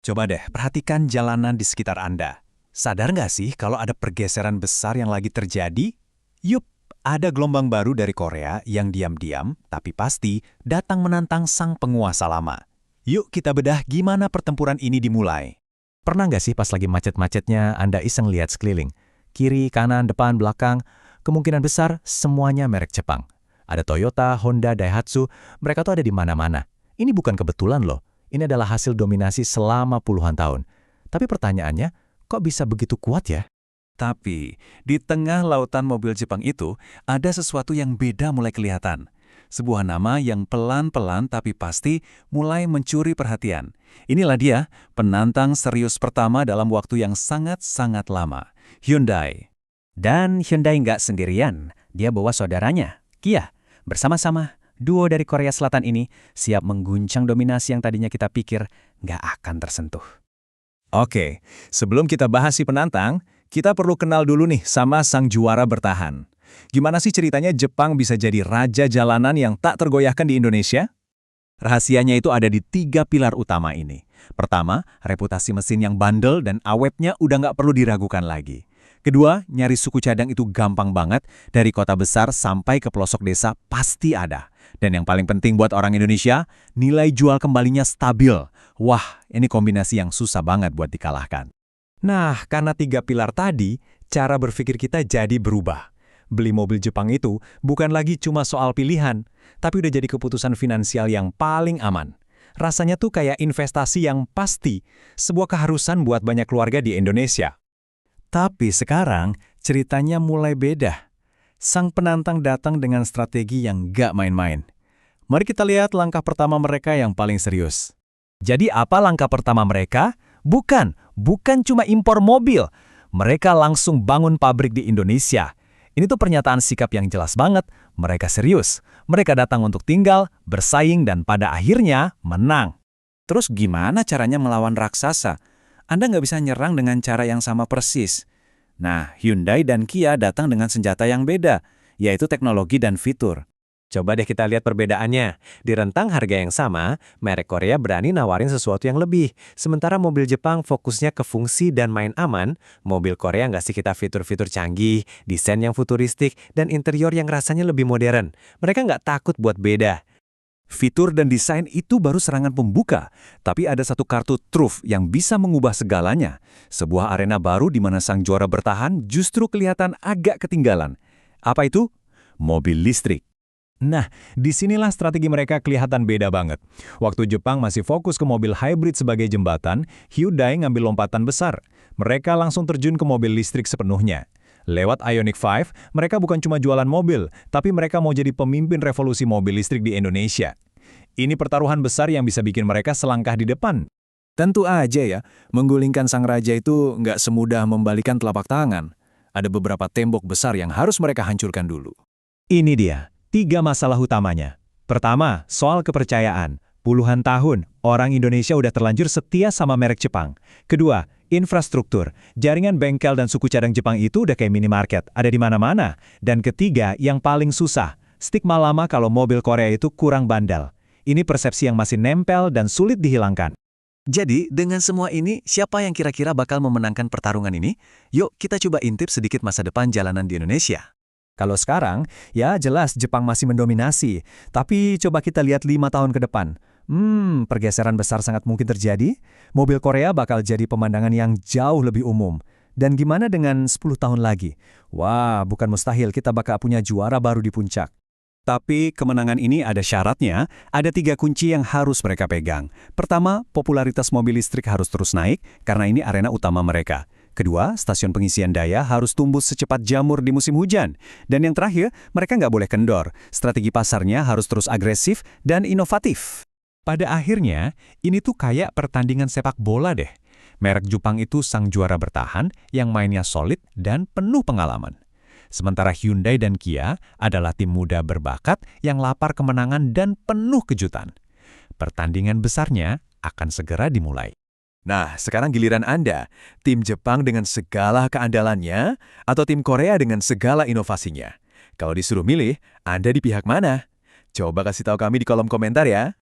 Coba deh, perhatikan jalanan di sekitar Anda. Sadar nggak sih kalau ada pergeseran besar yang lagi terjadi? Yup, ada gelombang baru dari Korea yang diam-diam, tapi pasti datang menantang sang penguasa lama. Yuk kita bedah gimana pertempuran ini dimulai. Pernah nggak sih pas lagi macet-macetnya Anda iseng lihat sekeliling? Kiri, kanan, depan, belakang, kemungkinan besar semuanya merek Jepang. Ada Toyota, Honda, Daihatsu, mereka tuh ada di mana-mana. Ini bukan kebetulan loh. Ini adalah hasil dominasi selama puluhan tahun. Tapi pertanyaannya, kok bisa begitu kuat ya? Tapi, di tengah lautan mobil Jepang itu, ada sesuatu yang beda mulai kelihatan. Sebuah nama yang pelan-pelan tapi pasti mulai mencuri perhatian. Inilah dia, penantang serius pertama dalam waktu yang sangat-sangat lama, Hyundai. Dan Hyundai nggak sendirian, dia bawa saudaranya, Kia. Bersama-sama, duo dari Korea Selatan ini siap mengguncang dominasi yang tadinya kita pikir nggak akan tersentuh. Oke, sebelum kita bahas si penantang, kita perlu kenal dulu nih sama sang juara bertahan. Gimana sih ceritanya Jepang bisa jadi raja jalanan yang tak tergoyahkan di Indonesia? Rahasianya itu ada di 3 pilar utama ini. Pertama, reputasi mesin yang bandel dan awetnya udah nggak perlu diragukan lagi. Kedua, nyari suku cadang itu gampang banget, dari kota besar sampai ke pelosok desa pasti ada. Dan yang paling penting buat orang Indonesia, nilai jual kembalinya stabil. Wah, ini kombinasi yang susah banget buat dikalahkan. Nah, karena 3 pilar tadi, cara berpikir kita jadi berubah. Beli mobil Jepang itu bukan lagi cuma soal pilihan, tapi udah jadi keputusan finansial yang paling aman. Rasanya tuh kayak investasi yang pasti, sebuah keharusan buat banyak keluarga di Indonesia. Tapi sekarang, ceritanya mulai beda. Sang penantang datang dengan strategi yang gak main-main. Mari kita lihat langkah pertama mereka yang paling serius. Jadi apa langkah pertama mereka? Bukan cuma impor mobil. Mereka langsung bangun pabrik di Indonesia. Ini tuh pernyataan sikap yang jelas banget. Mereka serius. Mereka datang untuk tinggal, bersaing, dan pada akhirnya menang. Terus gimana caranya melawan raksasa? Anda nggak bisa nyerang dengan cara yang sama persis. Nah, Hyundai dan Kia datang dengan senjata yang beda, yaitu teknologi dan fitur. Coba deh kita lihat perbedaannya. Di rentang harga yang sama, merek Korea berani nawarin sesuatu yang lebih. Sementara mobil Jepang fokusnya ke fungsi dan main aman, mobil Korea ngasih kita fitur-fitur canggih, desain yang futuristik, dan interior yang rasanya lebih modern. Mereka nggak takut buat beda. Fitur dan desain itu baru serangan pembuka, tapi ada satu kartu truf yang bisa mengubah segalanya. Sebuah arena baru di mana sang juara bertahan justru kelihatan agak ketinggalan. Apa itu? Mobil listrik. Nah, disinilah strategi mereka kelihatan beda banget. Waktu Jepang masih fokus ke mobil hybrid sebagai jembatan, Hyundai ngambil lompatan besar. Mereka langsung terjun ke mobil listrik sepenuhnya. Lewat Ioniq 5, mereka bukan cuma jualan mobil, tapi mereka mau jadi pemimpin revolusi mobil listrik di Indonesia. Ini pertaruhan besar yang bisa bikin mereka selangkah di depan. Tentu aja ya, menggulingkan sang raja itu nggak semudah membalikan telapak tangan. Ada beberapa tembok besar yang harus mereka hancurkan dulu. Ini dia, 3 masalah utamanya. Pertama, soal kepercayaan. Puluhan tahun, orang Indonesia udah terlanjur setia sama merek Jepang. Kedua, infrastruktur. Jaringan bengkel dan suku cadang Jepang itu udah kayak minimarket, ada di mana-mana. Dan ketiga, yang paling susah, stigma lama kalau mobil Korea itu kurang bandel. Ini persepsi yang masih nempel dan sulit dihilangkan. Jadi, dengan semua ini, siapa yang kira-kira bakal memenangkan pertarungan ini? Yuk, kita coba intip sedikit masa depan jalanan di Indonesia. Kalau sekarang, ya jelas Jepang masih mendominasi. Tapi coba kita lihat 5 tahun ke depan. Pergeseran besar sangat mungkin terjadi. Mobil Korea bakal jadi pemandangan yang jauh lebih umum. Dan gimana dengan 10 tahun lagi? Wah, bukan mustahil kita bakal punya juara baru di puncak. Tapi kemenangan ini ada syaratnya, ada 3 kunci yang harus mereka pegang. Pertama, popularitas mobil listrik harus terus naik, karena ini arena utama mereka. Kedua, stasiun pengisian daya harus tumbuh secepat jamur di musim hujan. Dan yang terakhir, mereka nggak boleh kendor. Strategi pasarnya harus terus agresif dan inovatif. Pada akhirnya, ini tuh kayak pertandingan sepak bola deh. Merek Jepang itu sang juara bertahan yang mainnya solid dan penuh pengalaman. Sementara Hyundai dan Kia adalah tim muda berbakat yang lapar kemenangan dan penuh kejutan. Pertandingan besarnya akan segera dimulai. Nah, sekarang giliran Anda, tim Jepang dengan segala keandalannya atau tim Korea dengan segala inovasinya? Kalau disuruh milih, Anda di pihak mana? Coba kasih tahu kami di kolom komentar ya.